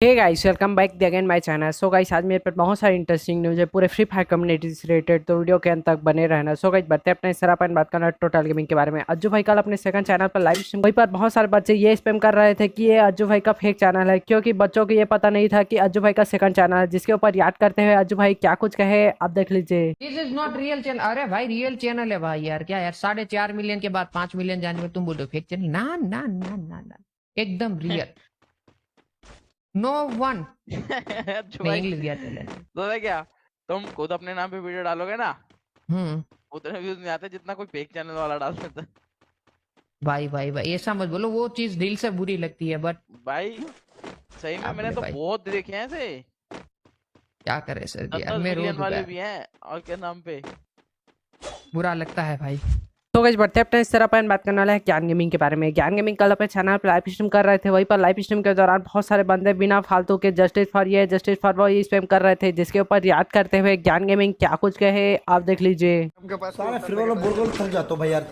Hey guys, welcome back again my channel. So guys, आज मेरे पास बहुत सारी इंटरेस्टिंग न्यूज़ है पूरे फ्री फायर कम्युनिटी से रिलेटेड, तो वीडियो के अंत तक बने रहना। सो गाइस, बढ़ते हैं अपने इस अपन बात करना टोटल गेमिंग के बारे में। अज्जू भाई कल अपने सेकंड चैनल पर लाइव स्ट्रीम, वहीं पर बहुत सारे बच्चे ये स्पैम कर रहे थे कि ये अज्जू भाई का फेक चैनल है, क्योंकि बच्चों को ये पता नहीं था कि अज्जू भाई का सेकंड चैनल है। जिसके ऊपर याद करते हुए अज्जू भाई क्या कुछ कहे, आप देख लीजिए। This is not real channel. अरे भाई रियल चैनल है भाई। यार क्या यार, 4.5 मिलियन के बाद 5 मिलियन जाने में तुम बोल रहे हो फेक चैनल? ना ना ना ना ना, एकदम रियल। No one. अच्छा मैं भाई, इंग्लिश गया चैनल। तो है क्या तुम खुद अपने नाम पे वीडियो डालोगे ना, हम्म। उतने व्यूज नहीं आते जितना कोई फेक चैनल वाला डाल देता है। भाई भाई भाई, ऐसा मत बोलो, वो चीज दिल से बुरी लगती है, बट भाई सही में क्या मैंने बोले तो भाई, बहुत देखे हैं ऐसे। क्या करे सर जी, दस यार दस मैं रो मिलियन दूंगा वाले यार। भी हैं और क्या नाम पे। बुरा लगता है भाई। तो गाइस, बढ़ते हैं अपने इस तरह अपन बात करने वाला है ज्ञान गेमिंग के बारे में। ज्ञान गेमिंग कल अपने चैनल पर लाइव स्ट्रीम कर रहे थे। वहीं पर लाइव स्ट्रीम के दौरान बहुत सारे बंदे बिना फालतू के जस्टिस फॉर ये जस्टिस फॉर वो ये स्पैम कर रहे थे, जिसके ऊपर याद करते हुए ज्ञान गेमिंग क्या कुछ कहे, आप देख लीजिए। साला फिर वाला बोल बोल थक जाता हूँ भाई यार।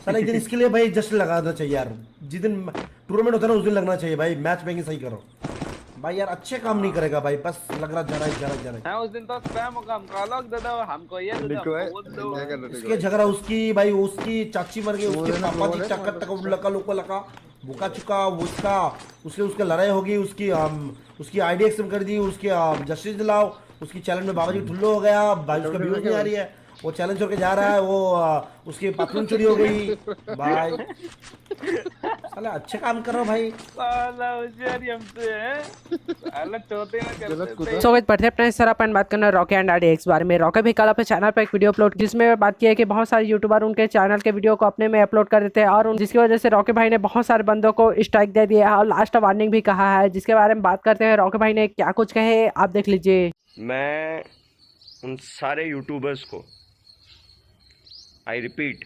साला एक दिन इसके लिए भाई जस्ट लगाना चाहिए यार। जिस दिन टूर्नामेंट होता है ना उस दिन लगना चाहिए भाई। मैच मेकिंग सही करो भाई यार। अच्छे काम नहीं करेगा भाई, बस लग रहा जरा जरा हाँ, उस दिन तो स्पैम का हमको अलग दे दो, हमको ये दे दो, हमको वो दे दो। इसके झगड़ा उसकी भाई, उसकी चाची मर गई, उसके पापा जी चक्कर तक लका लोको लका भूखा चुका उसका। उसके लड़ाई होगी, उसकी आईडी एक्सएम कर दी, उसकी जस्टिस दिलाओ। उसकी चैलेंज में बाबा जी ठुल्लो हो गया भाई, उसका व्यूज नहीं आ रही है, वो चैलेंज छोड़ के जा रहा है। वो उसकी पाथरूम चोरी हो गई भाई। साला अच्छे काम कर रहा भाई। साला होशियारी हमसे है, साला चौथे में करते थे। सो गाइस, बढ़ते हैं अपने इस तरह अपन बात करना रॉके एंड आरडीएक्स बारे में। रॉके भी कल अपने चैनल पर एक वीडियो अपलोड, जिसमें बात की है कि बहुत सारे यूट्यूबर उनके चैनल के वीडियो को अपने में अपलोड कर देते हैं, और जिसकी वजह से रॉके भाई ने बहुत सारे बंदों को स्ट्राइक दे दिया है और लास्ट वार्निंग भी कहा है, जिसके बारे में बात करते हैं रॉके भाई ने क्या कुछ कहे, आप देख लीजिए। मैं उन सारे यूट्यूबर्स को, आई रिपीट,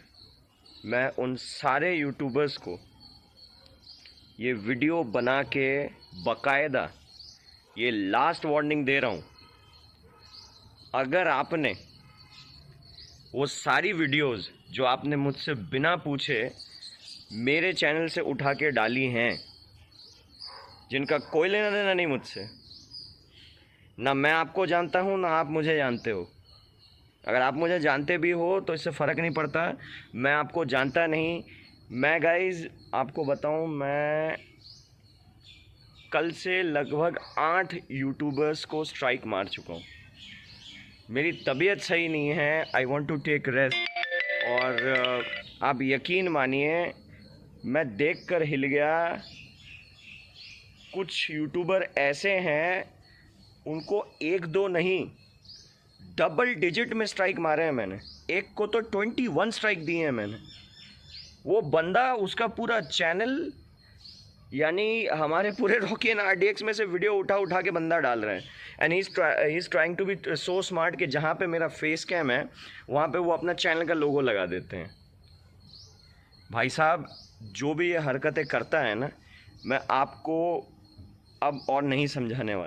मैं उन सारे यूट्यूबर्स को ये वीडियो बना के बाकायदा ये लास्ट वार्निंग दे रहा हूँ। अगर आपने वो सारी वीडियोस जो आपने मुझसे बिना पूछे मेरे चैनल से उठा के डाली हैं, जिनका कोई लेना देना नहीं मुझसे, ना मैं आपको जानता हूँ ना आप मुझे जानते हो। अगर आप मुझे जानते भी हो तो इससे फ़र्क नहीं पड़ता, मैं आपको जानता नहीं। मैं गाइज आपको बताऊं, मैं कल से लगभग 8 यूट्यूबर्स को स्ट्राइक मार चुका हूं। मेरी तबीयत सही नहीं है, I want to take rest. और आप यकीन मानिए, मैं देखकर हिल गया। कुछ यूट्यूबर ऐसे हैं, उनको एक दो नहीं, डबल डिजिट में स्ट्राइक मारे हैं मैंने। एक को तो 21 स्ट्राइक दिए हैं मैंने। वो बंदा, उसका पूरा चैनल, यानी हमारे पूरे रॉकी एंड आरडीएक्स में से वीडियो उठा के बंदा डाल रहे हैं। And he is trying to be so smart कि जहाँ पे मेरा फेस कैम है वहाँ पे वो अपना चैनल का लोगो लगा देते हैं। भाई साहब, जो भी ये हरकतें करता है ना, मैं आपको अब और नहीं समझाने वाला।